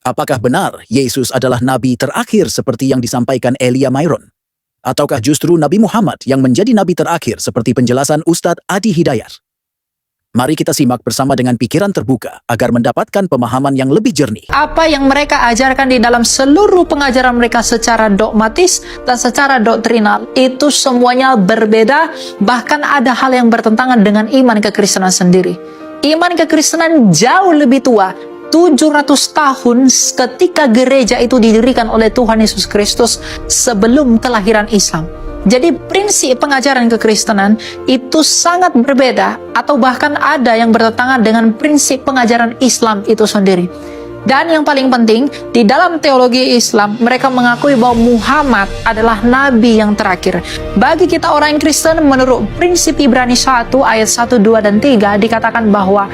Apakah benar Yesus adalah nabi terakhir seperti yang disampaikan Elia Myron? Ataukah justru Nabi Muhammad yang menjadi nabi terakhir seperti penjelasan Ustadz Adi Hidayat? Mari kita simak bersama dengan pikiran terbuka agar mendapatkan pemahaman yang lebih jernih. Apa yang mereka ajarkan di dalam seluruh pengajaran mereka secara dogmatis dan secara doktrinal itu semuanya berbeda, bahkan ada hal yang bertentangan dengan iman kekristenan sendiri. Iman kekristenan jauh lebih tua, 700 tahun ketika gereja itu didirikan oleh Tuhan Yesus Kristus sebelum kelahiran Islam. Jadi prinsip pengajaran kekristenan itu sangat berbeda atau bahkan ada yang bertentangan dengan prinsip pengajaran Islam itu sendiri. Dan yang paling penting, di dalam teologi Islam mereka mengakui bahwa Muhammad adalah nabi yang terakhir. Bagi kita orang Kristen, menurut prinsip Ibrani 1 ayat 1, 2, dan 3 dikatakan bahwa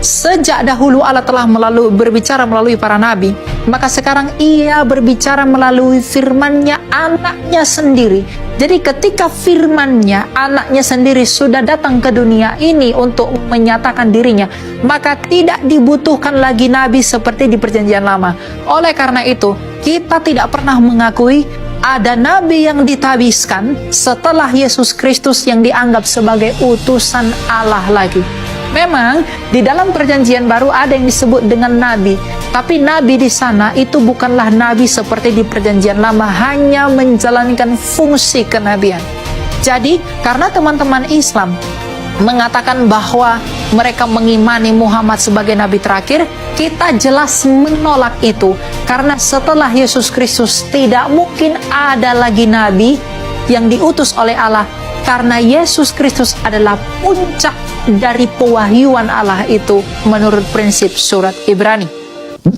sejak dahulu Allah telah berbicara melalui para nabi, maka sekarang ia berbicara melalui firman-Nya, anaknya sendiri. Jadi ketika firman-Nya, anaknya sendiri sudah datang ke dunia ini untuk menyatakan dirinya, maka tidak dibutuhkan lagi nabi seperti di perjanjian lama. Oleh karena itu, kita tidak pernah mengakui ada nabi yang ditabiskan setelah Yesus Kristus yang dianggap sebagai utusan Allah lagi. Memang di dalam perjanjian baru ada yang disebut dengan nabi, tapi nabi di sana itu bukanlah nabi seperti di perjanjian lama, hanya menjalankan fungsi kenabian. Jadi karena teman-teman Islam mengatakan bahwa mereka mengimani Muhammad sebagai nabi terakhir, kita jelas menolak itu. Karena setelah Yesus Kristus tidak mungkin ada lagi nabi yang diutus oleh Allah, karena Yesus Kristus adalah puncak dari pewahyuan Allah itu menurut prinsip surat Ibrani.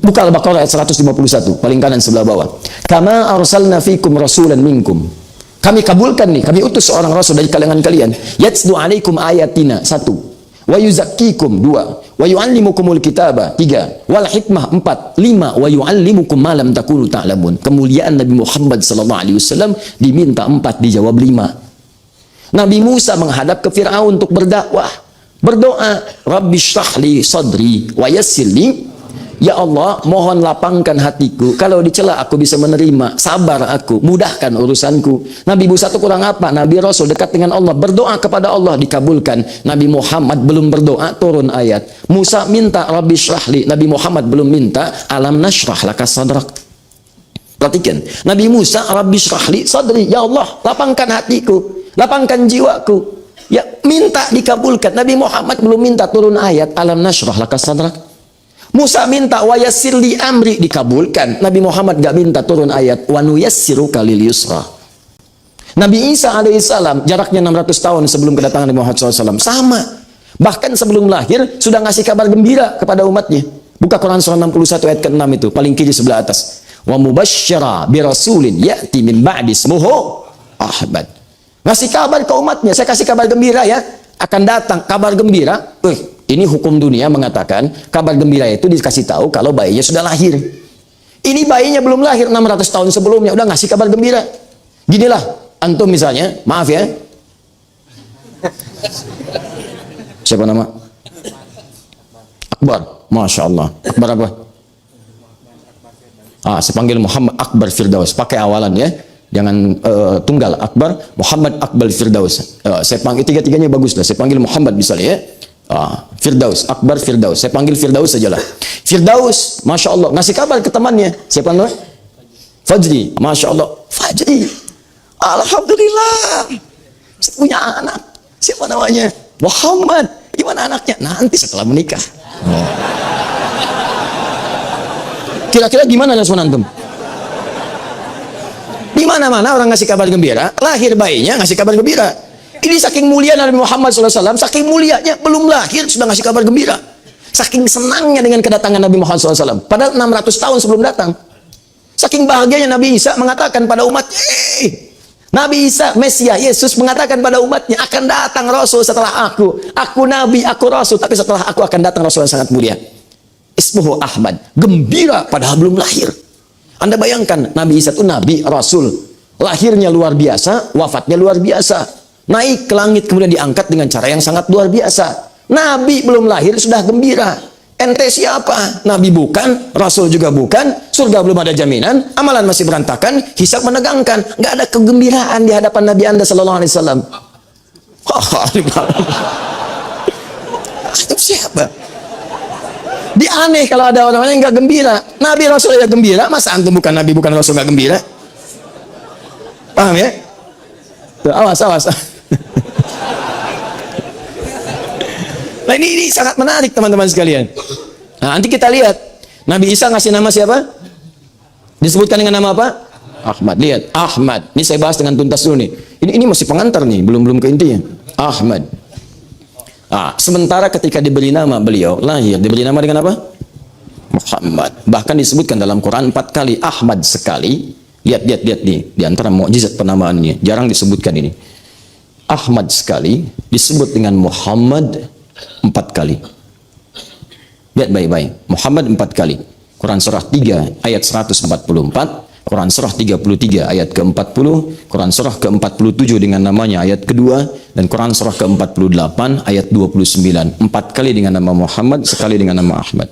Buka Al-Baqarah ayat 151, paling kanan sebelah bawah. Kama arsalna fikum rasulan minkum. Kami kabulkan nih, kami utus seorang rasul dari kalangan kalian. Yatslu alaikum ayatina, 1. Wa yuzakkikum, 2. Wa yu'allimukumul kitaba, 3. Wal hikmah, 4. 5. Wa yu'allimukum ma lam takunu ta'lamun. Kemuliaan Nabi Muhammad sallallahu alaihi wasallam diminta 4, dijawab 5. Nabi Musa menghadap ke Fir'aun untuk berdakwah. Berdoa, Rabbi shrahli sadri wa yassirli. Ya Allah, mohon lapangkan hatiku. Kalau dicela aku bisa menerima. Sabar aku, mudahkan urusanku. Nabi Musa itu kurang apa? Nabi Rasul dekat dengan Allah. Berdoa kepada Allah, dikabulkan. Nabi Muhammad belum berdoa, turun ayat. Musa minta Rabbi shrahli. Nabi Muhammad belum minta alam nashrah laka sadrak. Perhatikan, Nabi Musa Rabbi shrahli sadri. Ya Allah, lapangkan hatiku, lapangkan jiwaku. Ya, minta dikabulkan. Nabi Muhammad belum minta, turun ayat alam nashrah laka sadrak. Musa minta wa yassirli amri, dikabulkan. Nabi Muhammad gak minta, turun ayat wa nuyassiruka lil yusra. Nabi Isa alaihissalam jaraknya 600 tahun sebelum kedatangan Nabi Muhammad SAW, sama. Bahkan sebelum lahir sudah ngasih kabar gembira kepada umatnya. Buka Quran surah 61 ayat ke-6 itu, paling kiri sebelah atas. Wa mubasysyira bi rasulin ya'ti min ba'di ismuhu Ahmad. Ngasih kabar ke umatnya, saya kasih kabar gembira ya, akan datang kabar gembira. Ini hukum dunia mengatakan kabar gembira itu dikasih tahu kalau bayinya sudah lahir. Ini bayinya belum lahir, 600 tahun sebelumnya udah ngasih kabar gembira. Ginilah, antum misalnya, maaf ya. Siapa nama? Akbar, Masya Allah. Akbar apa? Saya panggil Muhammad Akbar Firdaus, pakai awalan ya. Jangan tunggal, Akbar, Muhammad Akbar Firdaus. Saya panggil tiga-tiganya bagus lah. Saya panggil Muhammad misalnya ya. Firdaus, Akbar Firdaus. Saya panggil Firdaus sajalah. Firdaus, Masya Allah, ngasih kabar ke temannya. Siapa namanya? Fajri, Masya Allah. Fajri, Alhamdulillah, saya punya anak. Siapa namanya? Muhammad. Gimana anaknya? Nanti setelah menikah. Kira-kira gimana respon antum? Di mana-mana orang ngasih kabar gembira, lahir bayinya ngasih kabar gembira. Ini saking mulia Nabi Muhammad SAW, saking mulianya belum lahir sudah ngasih kabar gembira. Saking senangnya dengan kedatangan Nabi Muhammad SAW. Padahal 600 tahun sebelum datang. Saking bahagianya Nabi Isa mengatakan pada umatnya, Nabi Isa, Mesias, Yesus mengatakan pada umatnya, akan datang Rasul setelah aku. Aku Nabi, aku Rasul, tapi setelah aku akan datang Rasul yang sangat mulia. Ismuhu Ahmad. Gembira padahal belum lahir. Anda bayangkan, Nabi Isa itu Nabi, Rasul. Lahirnya luar biasa, wafatnya luar biasa. Naik ke langit kemudian diangkat dengan cara yang sangat luar biasa. Nabi belum lahir sudah gembira. Ente siapa? Nabi bukan, Rasul juga bukan, surga belum ada jaminan, amalan masih berantakan, hisab menegangkan, nggak ada kegembiraan di hadapan Nabi Anda Sallallahu Alaihi Wasallam. Itu siapa? Dia aneh kalau ada orang yang nggak gembira. Nabi Rasul ya gembira, masa antum bukan Nabi bukan Rasul nggak gembira? Paham ya? Tuh, awas. Nah ini sangat menarik teman-teman sekalian. Nah, nanti kita lihat Nabi Isa ngasih nama siapa? Disebutkan dengan nama apa? Ahmad. Lihat, Ahmad. Ini saya bahas dengan tuntas dulu nih. Ini masih pengantar nih, belum ke intinya. Ahmad. Ah, sementara ketika diberi nama beliau lahir, diberi nama dengan apa? Muhammad. Bahkan disebutkan dalam Quran 4 kali Ahmad sekali. Lihat nih, di antara mukjizat penamaannya, jarang disebutkan ini. Ahmad sekali disebut dengan Muhammad 4 kali. Lihat baik-baik. Muhammad 4 kali. Quran surah 3 ayat 144, Quran surah 33 ayat ke-40, Quran surah ke-47 dengan namanya ayat kedua, dan Quran surah ke-48 ayat 29. 4 kali dengan nama Muhammad, sekali dengan nama Ahmad.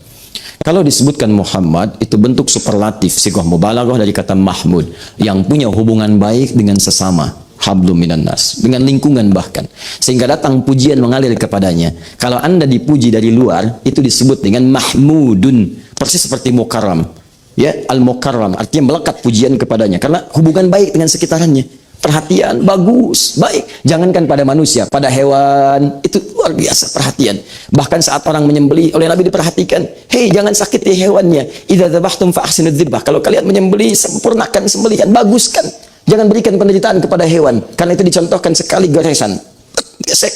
Kalau disebutkan Muhammad, itu bentuk superlatif, sighah mubalaghah dari kata Mahmud, yang punya hubungan baik dengan sesama, hablum minan nas, dengan lingkungan bahkan, sehingga datang pujian mengalir kepadanya. Kalau Anda dipuji dari luar, itu disebut dengan mahmudun, persis seperti mukarram. Ya, al-mukarram artinya melekat pujian kepadanya karena hubungan baik dengan sekitarannya. Perhatian bagus, baik. Jangankan pada manusia, pada hewan itu luar biasa perhatian. Bahkan saat orang menyembelih, oleh Nabi diperhatikan, hei jangan sakiti hewannya. Idza dzabhtum fa ahsinudz dzibhah. Kalau kalian menyembelih, sempurnakan sembelihan, baguskan. Jangan berikan penderitaan kepada hewan, karena itu dicontohkan sekali goresan. Gesek.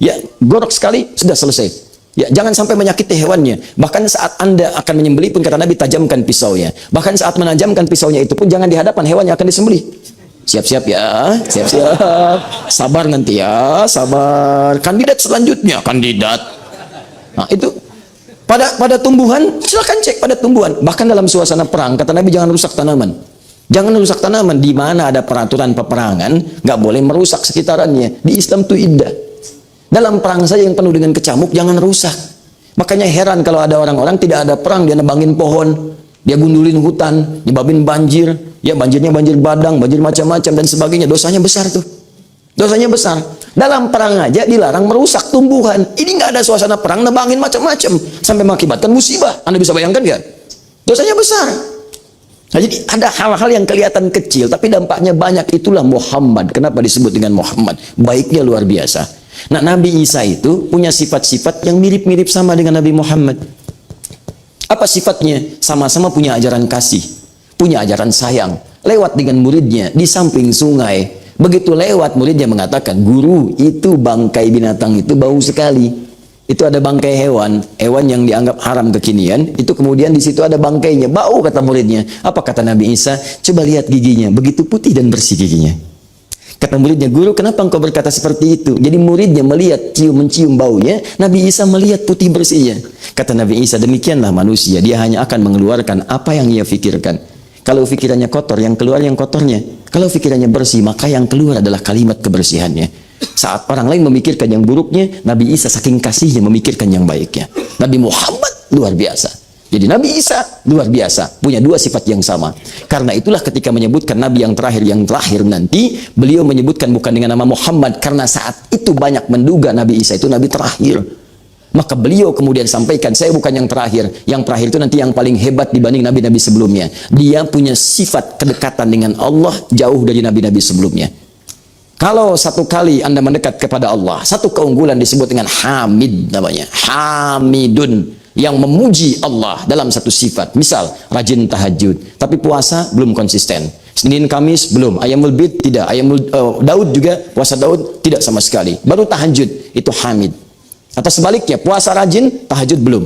Ya, gorok sekali sudah selesai. Ya, jangan sampai menyakiti hewannya. Bahkan saat Anda akan menyembelih pun kata Nabi, tajamkan pisaunya. Bahkan saat menajamkan pisaunya itu pun jangan di hadapan hewan yang akan disembelih. Siap-siap ya, siap-siap. Sabar nanti ya, sabar. Kandidat selanjutnya, kandidat. Nah, itu pada tumbuhan, silakan cek pada tumbuhan. Bahkan dalam suasana perang, kata Nabi jangan rusak tanaman. Jangan rusak tanaman. Di mana ada peraturan peperangan, nggak boleh merusak sekitarannya. Di Islam itu indah. Dalam perang saja yang penuh dengan kecamuk, jangan rusak. Makanya heran kalau ada orang-orang tidak ada perang, dia nebangin pohon, dia gundulin hutan, nyebabin banjir, ya banjirnya banjir badang, banjir macam-macam dan sebagainya. Dosanya besar tuh. Dosanya besar. Dalam perang aja dilarang merusak tumbuhan. Ini nggak ada suasana perang, nebangin macam-macam sampai mengakibatkan musibah. Anda bisa bayangkan nggak? Dosanya besar. Nah, jadi ada hal-hal yang kelihatan kecil tapi dampaknya banyak. Itulah Muhammad. Kenapa disebut dengan Muhammad? Baiknya luar biasa. Nah, Nabi Isa itu punya sifat-sifat yang mirip-mirip sama dengan Nabi Muhammad. Apa sifatnya? Sama-sama punya ajaran kasih, punya ajaran sayang. Lewat dengan muridnya di samping sungai. Begitu lewat, muridnya mengatakan, guru, itu bangkai binatang itu bau sekali. Itu ada bangkai hewan yang dianggap haram kekinian. Itu kemudian di situ ada bangkainya, bau, kata muridnya. Apa kata Nabi Isa? Coba lihat giginya, begitu putih dan bersih giginya. Kata muridnya, guru, kenapa engkau berkata seperti itu? Jadi muridnya melihat, mencium baunya, Nabi Isa melihat putih bersihnya. Kata Nabi Isa, demikianlah manusia, dia hanya akan mengeluarkan apa yang ia fikirkan. Kalau fikirannya kotor, yang keluar yang kotornya. Kalau fikirannya bersih, maka yang keluar adalah kalimat kebersihannya. Saat orang lain memikirkan yang buruknya, Nabi Isa saking kasihnya memikirkan yang baiknya. Nabi Muhammad luar biasa. Jadi Nabi Isa luar biasa, punya dua sifat yang sama. Karena itulah ketika menyebutkan Nabi yang terakhir nanti, beliau menyebutkan bukan dengan nama Muhammad, karena saat itu banyak menduga Nabi Isa itu Nabi terakhir. Maka beliau kemudian sampaikan, saya bukan yang terakhir itu nanti yang paling hebat dibanding nabi-nabi sebelumnya. Dia punya sifat kedekatan dengan Allah jauh dari nabi-nabi sebelumnya. Kalau satu kali Anda mendekat kepada Allah, satu keunggulan disebut dengan Hamid namanya, Hamidun, yang memuji Allah dalam satu sifat. Misal rajin tahajud tapi puasa belum konsisten, Senin Kamis belum, Ayamul Bid tidak, Daud juga puasa Daud tidak sama sekali, baru tahajud, itu Hamid. Atau sebaliknya, puasa rajin tahajud belum,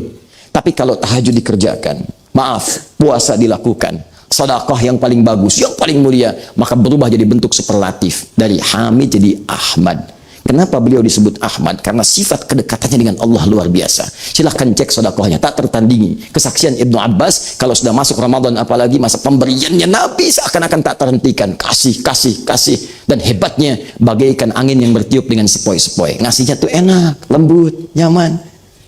tapi kalau tahajud dikerjakan, maaf, puasa dilakukan, sedekah yang paling bagus, yang paling mulia, maka berubah jadi bentuk superlatif dari Hamid jadi Ahmad. Kenapa beliau disebut Ahmad? Karena sifat kedekatannya dengan Allah luar biasa. Silahkan cek sedekahnya, tak tertandingi. Kesaksian Ibnu Abbas, kalau sudah masuk Ramadan apalagi masa pemberiannya Nabi seakan-akan tak terhentikan. Kasih. Dan hebatnya bagaikan angin yang bertiup dengan sepoi-sepoi. Ngasihnya tuh enak, lembut, nyaman.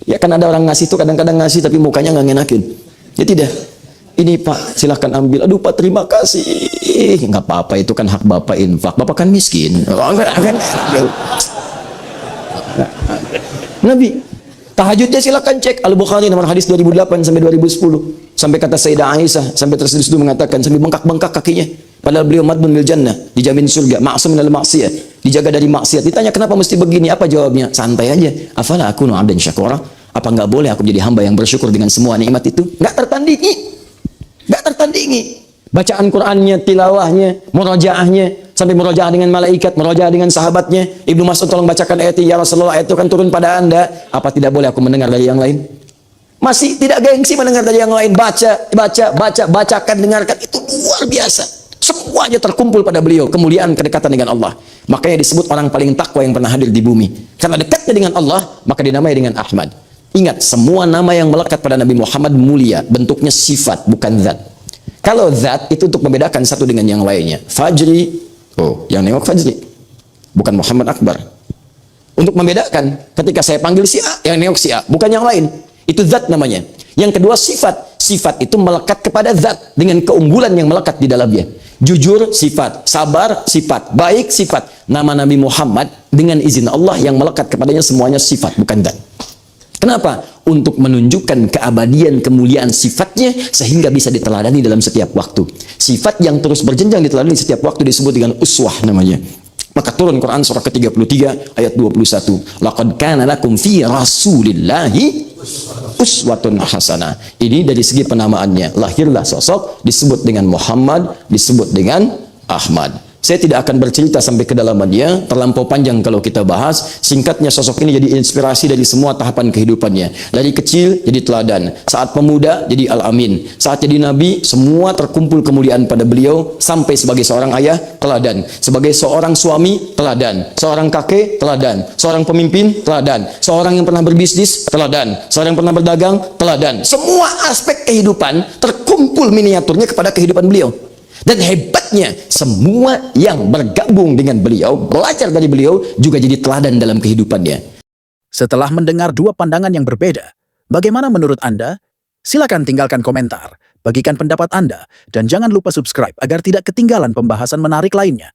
Ya kan ada orang ngasih tuh kadang-kadang ngasih tapi mukanya nggak ngenakin. Ya tidak. Ini Pak, silahkan ambil. Aduh Pak, terima kasih. Nggak apa-apa, itu kan hak Bapak infak. Bapak kan miskin. Nabi, tahajudnya silahkan cek Al-Bukhari nomor hadis 2008 sampai 2010. Sampai kata Sayyidah Aisyah, sampai terus mengatakan, sampai bengkak-bengkak kakinya. Padahal beliau madmun bil jannah, dijamin surga, ma'sum minal maksiyah, dijaga dari maksiat. Ditanya kenapa mesti begini? Apa jawabnya? Santai aja. Afala akunu 'abdan syakura? Apa enggak boleh aku jadi hamba yang bersyukur dengan semua nikmat itu? Enggak tertandingi. Enggak tertandingi. Bacaan Qur'annya, tilawahnya, murojaahnya, sampai murojaah dengan malaikat, murojaah dengan sahabatnya. Ibnu Mas'ud tolong bacakan ayat ini, ya Rasulullah, ayat itu kan turun pada Anda. Apa tidak boleh aku mendengar dari yang lain? Masih tidak gengsi mendengar dari yang lain. Bacakan, dengarkan. Itu luar biasa. Semuanya terkumpul pada beliau, kemuliaan, kedekatan dengan Allah. Makanya disebut orang paling takwa yang pernah hadir di bumi. Karena dekatnya dengan Allah, maka dinamai dengan Ahmad. Ingat, semua nama yang melekat pada Nabi Muhammad mulia, bentuknya sifat, bukan zat. Kalau zat, itu untuk membedakan satu dengan yang lainnya. Fajri, oh, yang nengok Fajri, bukan Muhammad Akbar. Untuk membedakan, ketika saya panggil si A, yang nengok si A, bukan yang lain. Itu zat namanya. Yang kedua sifat. Sifat itu melekat kepada zat dengan keunggulan yang melekat di dalamnya. Jujur sifat, sabar sifat, baik sifat. Nama Nabi Muhammad dengan izin Allah yang melekat kepadanya semuanya sifat, bukan zat. Kenapa? Untuk menunjukkan keabadian, kemuliaan sifatnya sehingga bisa diteladani dalam setiap waktu. Sifat yang terus berjenjang diteladani setiap waktu disebut dengan uswah namanya. Maka turun Quran surah ke-33 ayat 21. Laqad kana lakum fi Rasulillahi uswatun hasanah. Ini dari segi penamaannya. Lahirlah sosok disebut dengan Muhammad, disebut dengan Ahmad. Saya tidak akan bercerita sampai kedalamannya, terlampau panjang kalau kita bahas. Singkatnya, sosok ini jadi inspirasi dari semua tahapan kehidupannya. Dari kecil jadi teladan, saat pemuda jadi Al-Amin, saat jadi Nabi semua terkumpul kemuliaan pada beliau. Sampai sebagai seorang ayah teladan, sebagai seorang suami teladan, seorang kakek teladan, seorang pemimpin teladan, seorang yang pernah berbisnis teladan, seorang yang pernah berdagang teladan. Semua aspek kehidupan terkumpul miniaturnya kepada kehidupan beliau. Dan hebatnya, semua yang bergabung dengan beliau, belajar dari beliau, juga jadi teladan dalam kehidupannya. Setelah mendengar dua pandangan yang berbeda, bagaimana menurut Anda? Silakan tinggalkan komentar, bagikan pendapat Anda, dan jangan lupa subscribe agar tidak ketinggalan pembahasan menarik lainnya.